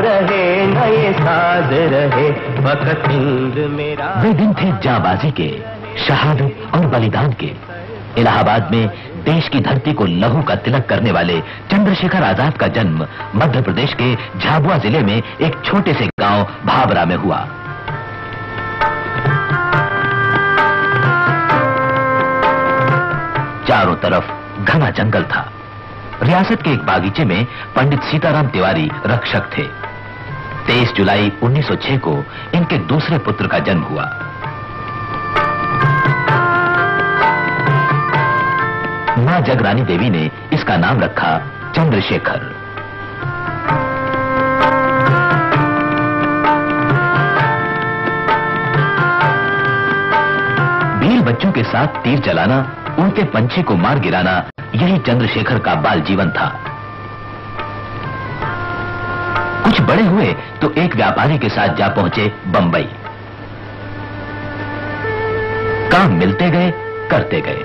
रहे नए साज रहे वक्त हिंद मेरा। वे दिन थे जांबाजी के, शहादत और बलिदान के। इलाहाबाद में देश की धरती को लहू का तिलक करने वाले चंद्रशेखर आजाद का जन्म मध्य प्रदेश के झाबुआ जिले में एक छोटे से गांव भाबरा में हुआ। चारों तरफ घना जंगल था। रियासत के एक बागीचे में पंडित सीताराम तिवारी रक्षक थे। 23 जुलाई 1906 को इनके दूसरे पुत्र का जन्म हुआ। मां जगरानी देवी ने इसका नाम रखा चंद्रशेखर। बीर बच्चों के साथ तीर चलाना, उड़ते पंछी को मार गिराना, यही चंद्रशेखर का बाल जीवन था। कुछ बड़े हुए तो एक व्यापारी के साथ जा पहुंचे बंबई। काम मिलते गए, करते गए।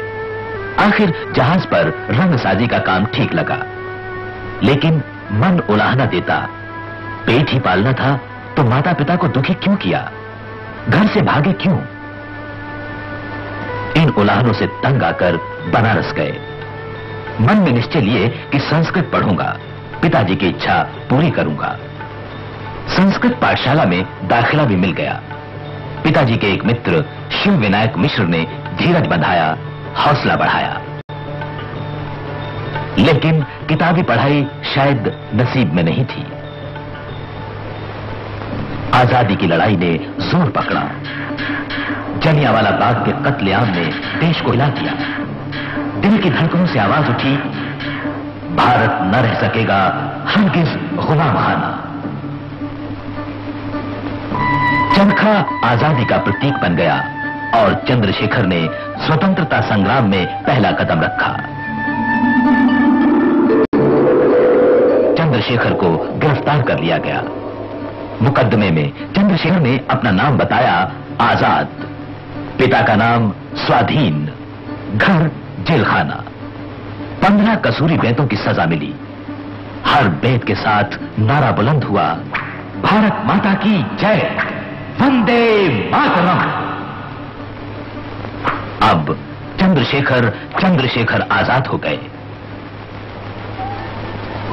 आखिर जहाज पर रंगसाजी का काम ठीक लगा, लेकिन मन उलाहना देता। पेट ही पालना था तो माता पिता को दुखी क्यों किया? घर से भागे क्यों? इन उलाहनों से तंग आकर बनारस गए। मन में निश्चय लिए कि संस्कृत पढ़ूंगा, पिताजी की इच्छा पूरी करूंगा। संस्कृत पाठशाला में दाखिला भी मिल गया। पिताजी के एक मित्र शिव विनायक मिश्र ने धीरज बंधाया, हौसला बढ़ाया। लेकिन किताबी पढ़ाई शायद नसीब में नहीं थी। आजादी की लड़ाई ने जोर पकड़ा। जलियांवाला बाग के कत्लेआम ने देश को हिला दिया। दिल की धड़कनों से आवाज उठी, भारत न रह सकेगा हरगिज गुलाम खाना। चरखा आजादी का प्रतीक बन गया और चंद्रशेखर ने स्वतंत्रता संग्राम में पहला कदम रखा। चंद्रशेखर को गिरफ्तार कर लिया गया। मुकदमे में चंद्रशेखर ने अपना नाम बताया आजाद, पिता का नाम स्वाधीन, घर जेलखाना। 15 कसूरी बेतों की सजा मिली। हर बेत के साथ नारा बुलंद हुआ, भारत माता की जय, वंदे मातरम। अब चंद्रशेखर आजाद हो गए।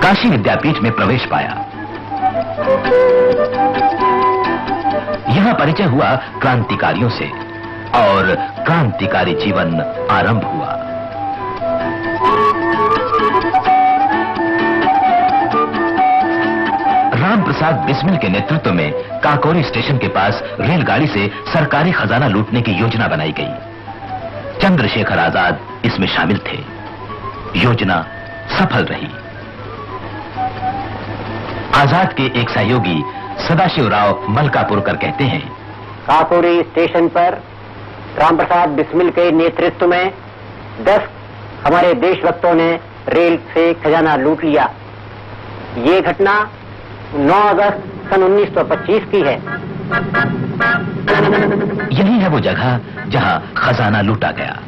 काशी विद्यापीठ में प्रवेश पाया। यहां परिचय हुआ क्रांतिकारियों से और क्रांतिकारी जीवन आरंभ हुआ। राम प्रसाद बिस्मिल के नेतृत्व में काकोरी स्टेशन के पास रेलगाड़ी से सरकारी खजाना लूटने की योजना बनाई गई। चंद्रशेखर आजाद इसमें शामिल थे। योजना सफल रही। आजाद के एक सहयोगी सदाशिवराव मलकापुरकर कहते हैं, काकोरी स्टेशन पर रामप्रसाद बिस्मिल के नेतृत्व में 10 हमारे देशभक्तों ने रेल से खजाना लूट लिया। ये घटना 9 अगस्त सन 1925 की है। यही है वो जगह जहां खजाना लूटा गया।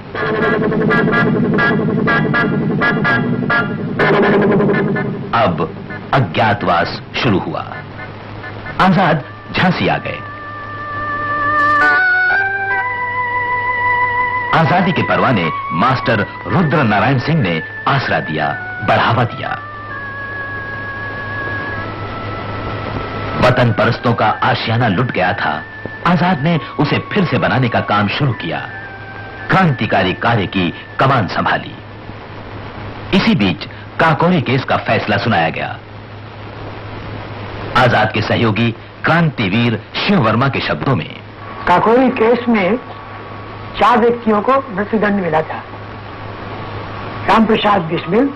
अब अज्ञातवास शुरू हुआ। आजाद झांसी आ गए। आजादी के परवाने मास्टर रुद्र नारायण सिंह ने आसरा दिया, बढ़ावा दिया। वतन परस्तों का आशियाना लुट गया था। आजाद ने उसे फिर से बनाने का काम शुरू किया। क्रांतिकारी कार्य की कमान संभाली। इसी बीच काकोरी केस का फैसला सुनाया गया। आजाद के सहयोगी क्रांतिवीर शिव वर्मा के शब्दों में, काकोरी केस में 4 व्यक्तियों को मृत्युदंड मिला था। रामप्रसाद बिस्मिल,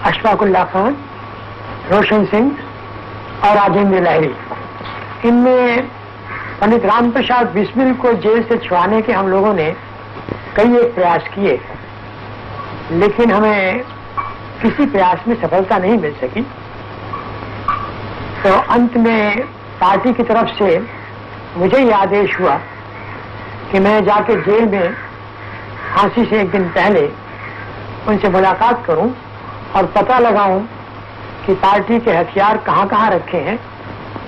अशफाकुल्ला खान, रोशन सिंह और राजेंद्र लाहिड़ी। इनमें पंडित रामप्रसाद बिस्मिल को जेल से छुड़ाने के हम लोगों ने कई एक प्रयास किए, लेकिन हमें किसी प्रयास में सफलता नहीं मिल सकी। तो अंत में पार्टी की तरफ से मुझे ये आदेश हुआ कि मैं जाके जेल में फांसी से एक दिन पहले उनसे मुलाकात करूं और पता लगाऊं कि पार्टी के हथियार कहां-कहां रखे हैं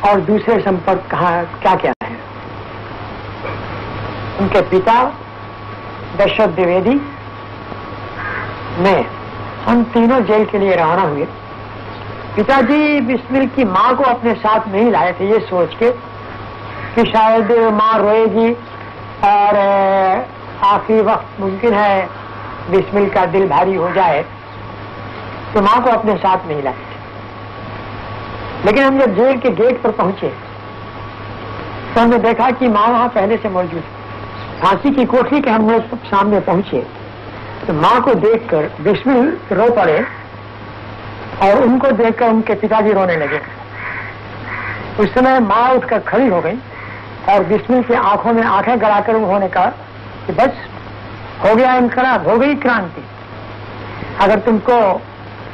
और दूसरे संपर्क कहाँ क्या क्या है। उनके पिता दशरथ द्विवेदी में हम तीनों जेल के लिए रवाना हुए। पिताजी बिस्मिल की मां को अपने साथ नहीं लाए थे, ये सोच के कि शायद मां रोएगी और आखिरी वक्त मुमकिन है बिस्मिल का दिल भारी हो जाए, तो मां को अपने साथ नहीं लाए थे। लेकिन हम जब जेल के गेट पर पहुंचे तो हमने देखा कि मां वहां पहले से मौजूद है। फांसी की कोठरी के हम लोग सामने पहुंचे तो मां को देखकर बिस्मिल रो पड़े और उनको देखकर उनके पिताजी रोने लगे। उस समय मां उठकर खड़ी हो गई और बिस्मिल की आंखों में आंखें गड़ाकर उन्होंने कहा कि बस हो गया इनकलाब, हो गई क्रांति। अगर तुमको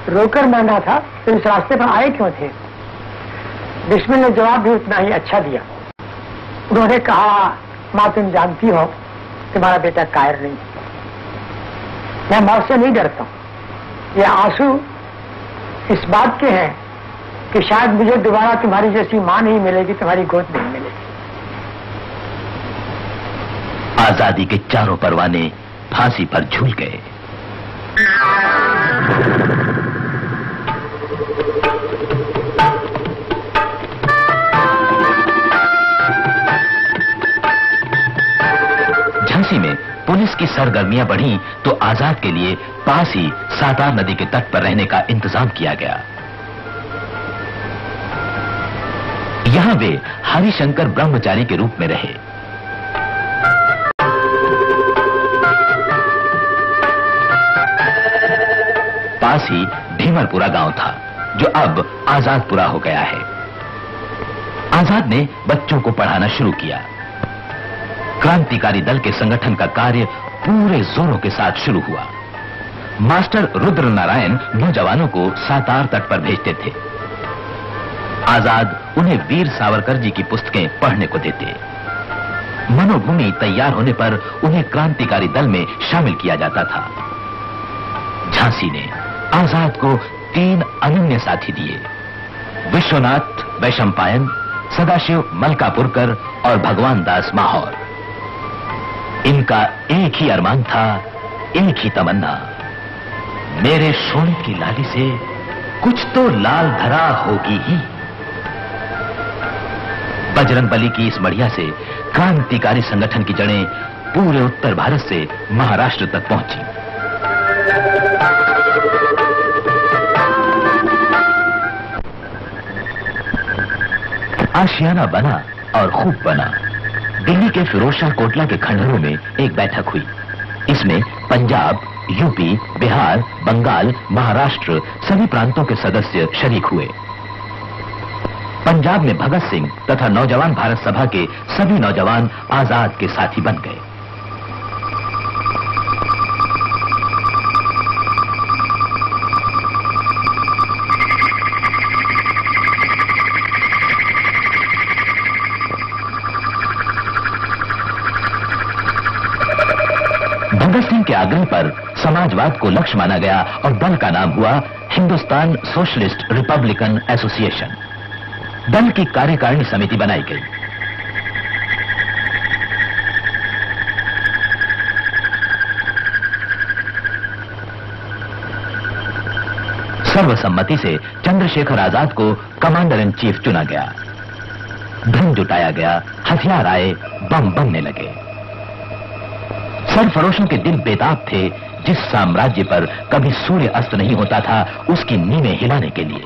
रोकर मरना था तो इस रास्ते पर आए क्यों थे? बिस्मिल ने जवाब भी उतना ही अच्छा दिया। उन्होंने कहा, मां तुम जानती हो तुम्हारा बेटा कायर नहीं, मैं मौत से नहीं डरता हूं। ये आंसू इस बात के हैं कि शायद मुझे दोबारा तुम्हारी जैसी मां नहीं मिलेगी, तुम्हारी गोद नहीं मिलेगी। आजादी के चारों परवाने फांसी पर झूल गए। झांसी में पुलिस की सरगर्मियां बढ़ी तो आजाद के लिए पास ही सातार नदी के तट पर रहने का इंतजाम किया गया। यहां वे हरिशंकर ब्रह्मचारी के रूप में रहे। पास ही भीमरपुरा गांव था जो अब आजादपुरा हो गया है। आजाद ने बच्चों को पढ़ाना शुरू किया। क्रांतिकारी दल के संगठन का कार्य पूरे जोरों के साथ शुरू हुआ। मास्टर रुद्र नारायण नौजवानों को सातार तट पर भेजते थे। आजाद उन्हें वीर सावरकर जी की पुस्तकें पढ़ने को देते। मनोभूमि तैयार होने पर उन्हें क्रांतिकारी दल में शामिल किया जाता था। झांसी ने आजाद को 3 अनन्य साथी दिए, विश्वनाथ वैशंपायन, सदाशिव मलकापुरकर और भगवान दास माहौर। इनका एक ही अरमान था, एक ही तमन्ना, मेरे सोने की लाली से कुछ तो लाल धरा होगी ही। बजरंगबली की इस मड़िया से क्रांतिकारी संगठन की जड़ें पूरे उत्तर भारत से महाराष्ट्र तक पहुंची। आशियाना बना और खूब बना। दिल्ली के फिरोजशाह कोटला के खंडहरों में एक बैठक हुई। इसमें पंजाब, यूपी, बिहार, बंगाल, महाराष्ट्र सभी प्रांतों के सदस्य शरीक हुए। पंजाब में भगत सिंह तथा नौजवान भारत सभा के सभी नौजवान आजाद के साथी बन गए। भगत सिंह के आग्रह पर समाजवाद को लक्ष्य माना गया और दल का नाम हुआ हिंदुस्तान सोशलिस्ट रिपब्लिकन एसोसिएशन। दल की कार्यकारिणी समिति बनाई गई। सर्वसम्मति से चंद्रशेखर आजाद को कमांडर इन चीफ चुना गया। धन जुटाया गया, हथियार आए, बम बनने लगे। सरफरोशों के दिल बेताब थे। जिस साम्राज्य पर कभी सूर्य अस्त नहीं होता था, उसकी नींवें हिलाने के लिए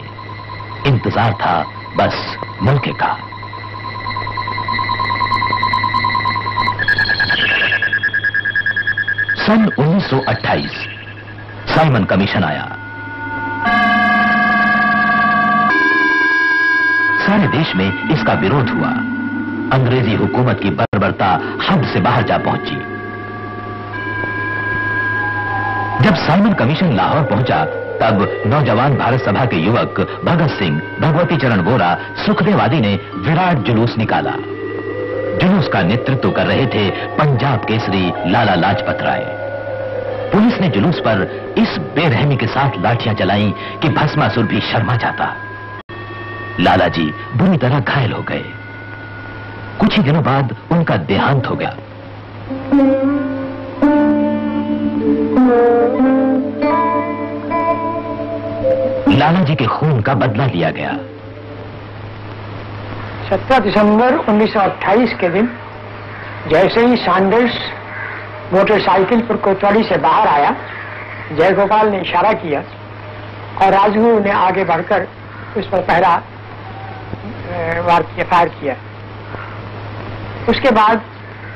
इंतजार था बस मौके का। सन 1928 साइमन कमीशन आया। सारे देश में इसका विरोध हुआ। अंग्रेजी हुकूमत की बर्बरता हद से बाहर जा पहुंची। जब साइमन कमीशन लाहौर पहुंचा तब नौजवान भारत सभा के युवक भगत सिंह, भगवती चरण वोरा, सुखदेव आदि ने विराट जुलूस निकाला। जुलूस का नेतृत्व कर रहे थे पंजाब केसरी लाला लाजपत राय। पुलिस ने जुलूस पर इस बेरहमी के साथ लाठियां चलाई कि भस्मासुर भी शर्मा जाता। लाला जी बुरी तरह घायल हो गए। कुछ ही दिनों बाद उनका देहांत हो गया। लाला जी के खून का बदला लिया गया। 17 दिसंबर 1928 के दिन जैसे ही सैंडर्स मोटरसाइकिल पर कोतवाली से बाहर आया, जयगोपाल ने इशारा किया और राजगुरु ने आगे बढ़कर उस पर पहरा फायर किया। उसके बाद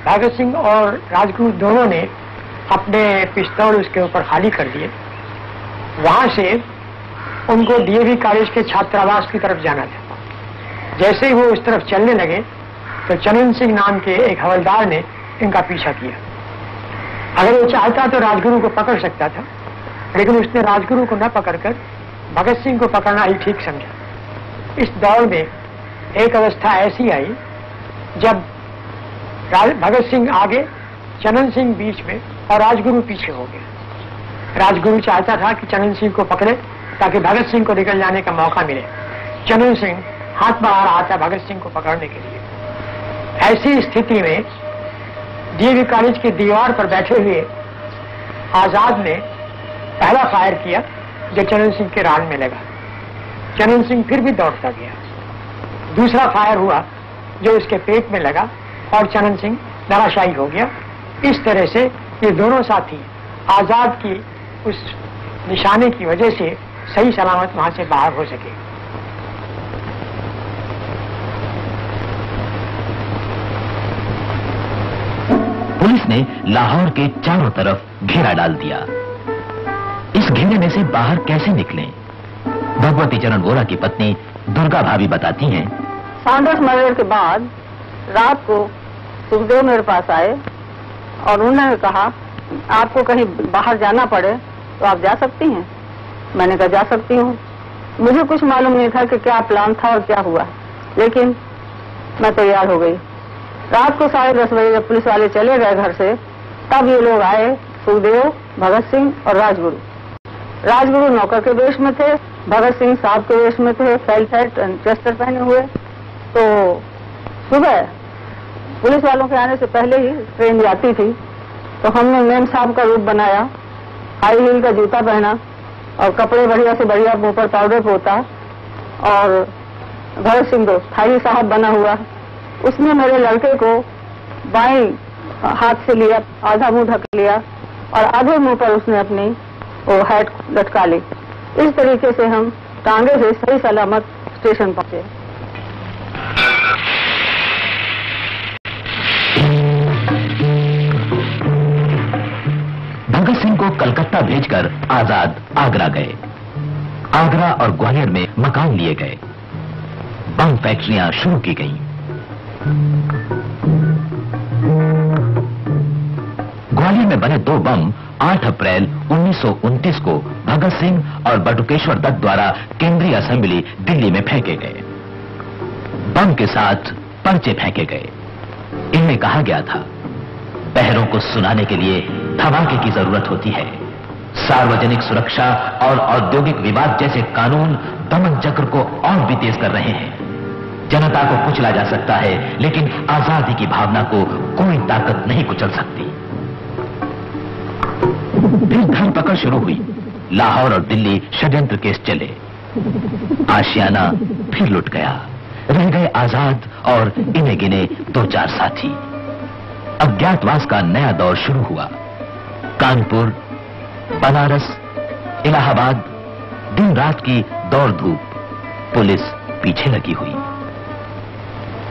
भगत सिंह और राजगुरु दोनों ने अपने पिस्तौल उसके ऊपर खाली कर दिए। वहां से उनको डीएवी कॉलेज के छात्रावास की तरफ जाना था। जैसे ही वो उस तरफ चलने लगे तो चनन सिंह नाम के एक हवलदार ने इनका पीछा किया। अगर वो चाहता तो राजगुरु को पकड़ सकता था, लेकिन उसने राजगुरु को न पकड़कर भगत सिंह को पकड़ना ही ठीक समझा। इस दौड़ में एक अवस्था ऐसी आई जब भगत सिंह आगे, चनन सिंह बीच में और राजगुरु पीछे हो गए। राजगुरु चाहता था कि चनन सिंह को पकड़े ताकि भगत सिंह को निकल जाने का मौका मिले। चनन सिंह हाथ बढ़ा रहा था भगत सिंह को पकड़ने के लिए। ऐसी स्थिति में डीएवी कॉलेज की दीवार पर बैठे हुए आजाद ने पहला फायर किया जो चनन सिंह के रान में लगा। चनन सिंह फिर भी दौड़ता गया। दूसरा फायर हुआ जो उसके पेट में लगा और चनन सिंह धराशायी हो गया। इस तरह से ये दोनों साथी आजाद की उस निशाने की वजह से सही सलामत वहां से बाहर हो सके। पुलिस ने लाहौर के चारों तरफ घेरा डाल दिया। इस घेरे में से बाहर कैसे निकलें? भगवती चरण वोरा की पत्नी दुर्गा भाभी बताती हैं। सैंडर्स मर्डर के बाद रात को सुखदेव मेरे पास आए और उन्होंने कहा आपको कहीं बाहर जाना पड़े तो आप जा सकती हैं। मैंने कहा जा सकती हूँ। मुझे कुछ मालूम नहीं था कि क्या प्लान था और क्या हुआ, लेकिन मैं तैयार हो गई। रात को 10:30 बजे जब पुलिस वाले चले गए घर से, तब ये लोग आए, सुखदेव, भगत सिंह और राजगुरु। राजगुरु नौकर के वेश में थे, भगत सिंह साहब के वेश में थे, फेल्ट हैट एंड चेस्टर पहने हुए। तो सुबह पुलिस वालों के आने से पहले ही ट्रेन जाती थी, तो हमने मेम साहब का रूप बनाया, हाई हील का जूता पहना और कपड़े बढ़िया से बढ़िया, मुंह पर पाउडर पोता, और भगत सिंह तो थाई साहब बना हुआ। उसने मेरे लड़के को बाएं हाथ से लिया, आधा मुंह ढक लिया और आधे मुंह पर उसने अपनी वो हैट लटका ली। इस तरीके से हम टांगे से सही सलामत स्टेशन पहुंचे। भगत सिंह को कलकत्ता भेजकर आजाद आगरा गए। आगरा और ग्वालियर में मकान लिए गए। बम फैक्ट्रियां शुरू की गईं। ग्वालियर में बने 2 बम 8 अप्रैल 1929 को भगत सिंह और बटुकेश्वर दत्त द्वारा केंद्रीय असेंबली दिल्ली में फेंके गए। बम के साथ पर्चे फेंके गए। इनमें कहा गया था, पहरों को सुनाने के लिए धमाके की जरूरत होती है। सार्वजनिक सुरक्षा और औद्योगिक विवाद जैसे कानून दमन चक्र को और भी तेज कर रहे हैं। जनता को कुचला जा सकता है, लेकिन आजादी की भावना को कोई ताकत नहीं कुचल सकती। फिर धरपकड़ शुरू हुई। लाहौर और दिल्ली षड्यंत्र केस चले। आशियाना फिर लुट गया। रह गए आजाद और इन्हें गिने 2-4 साथी। अज्ञातवास का नया दौर शुरू हुआ। कानपुर, बनारस, इलाहाबाद, दिन रात की दौड़ धूप, पुलिस पीछे लगी हुई।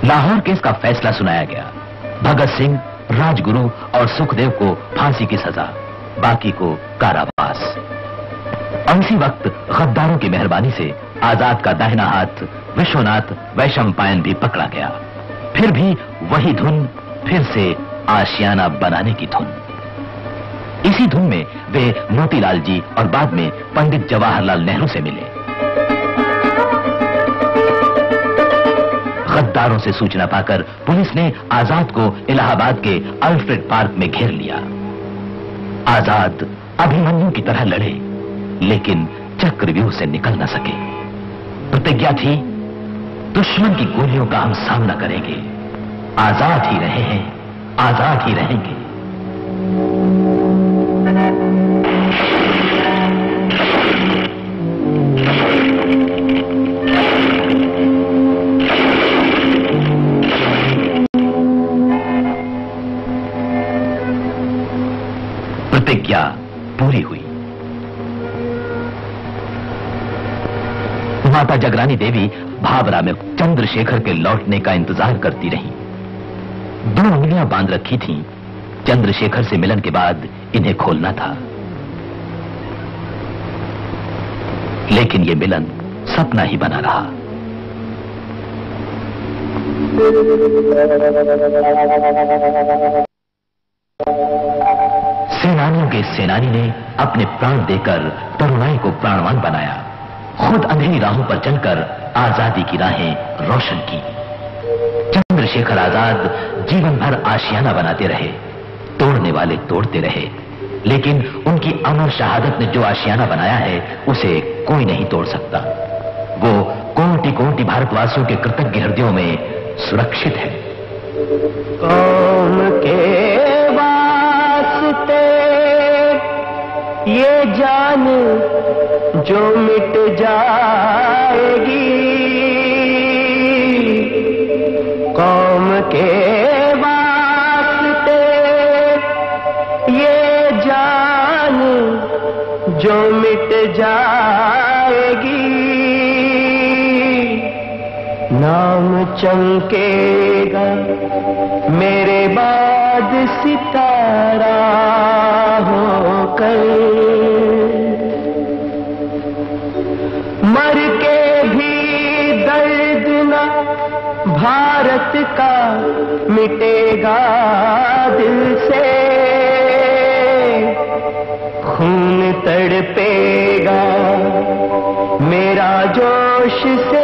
लाहौर केस का फैसला सुनाया गया। भगत सिंह, राजगुरु और सुखदेव को फांसी की सजा, बाकी को कारावास। और इसी वक्त गद्दारों की मेहरबानी से आजाद का दाहिना हाथ विश्वनाथ वैशंपायन भी पकड़ा गया। फिर भी वही धुन, फिर से आशियाना बनाने की धुन। इसी धुन में वे मोतीलाल जी और बाद में पंडित जवाहरलाल नेहरू से मिले। गद्दारों से सूचना पाकर पुलिस ने आजाद को इलाहाबाद के अल्फ्रेड पार्क में घेर लिया। आजाद अभिमन्यु की तरह लड़े, लेकिन चक्रव्यूह से निकल न सके। प्रतिज्ञा थी, दुश्मन की गोलियों का हम सामना करेंगे। आजाद ही रहे हैं, आजाद ही रहेंगे। प्रतिज्ञा पूरी हुई। माता जगरानी देवी भावरा में चंद्रशेखर के लौटने का इंतजार करती रहीं। 2 उंगलियां बांध रखी थीं। चंद्रशेखर से मिलन के बाद इन्हें खोलना था, लेकिन यह मिलन सपना ही बना रहा। सेनानियों के सेनानी ने अपने प्राण देकर तरुणाई को प्राणवान बनाया। खुद अंधेरी राहों पर चलकर आजादी की राहें रोशन की। चंद्रशेखर आजाद जीवन भर आशियाना बनाते रहे, तोड़ने वाले तोड़ते रहे, लेकिन उनकी अमर शहादत ने जो आशियाना बनाया है उसे कोई नहीं तोड़ सकता। वो कोटि कोटि भारतवासियों के कृतज्ञ हृदयों में सुरक्षित है। कौम के वास्ते ये जान जो मिट जाएगी, कौम के वास्ते ये जान जो मिट जाएगी, नाम चमकेगा मेरे बाद सितारा होकर, मर के भी दर्द न भारत का मिटेगा दिल से, खून तड़पेगा मेरा जोश से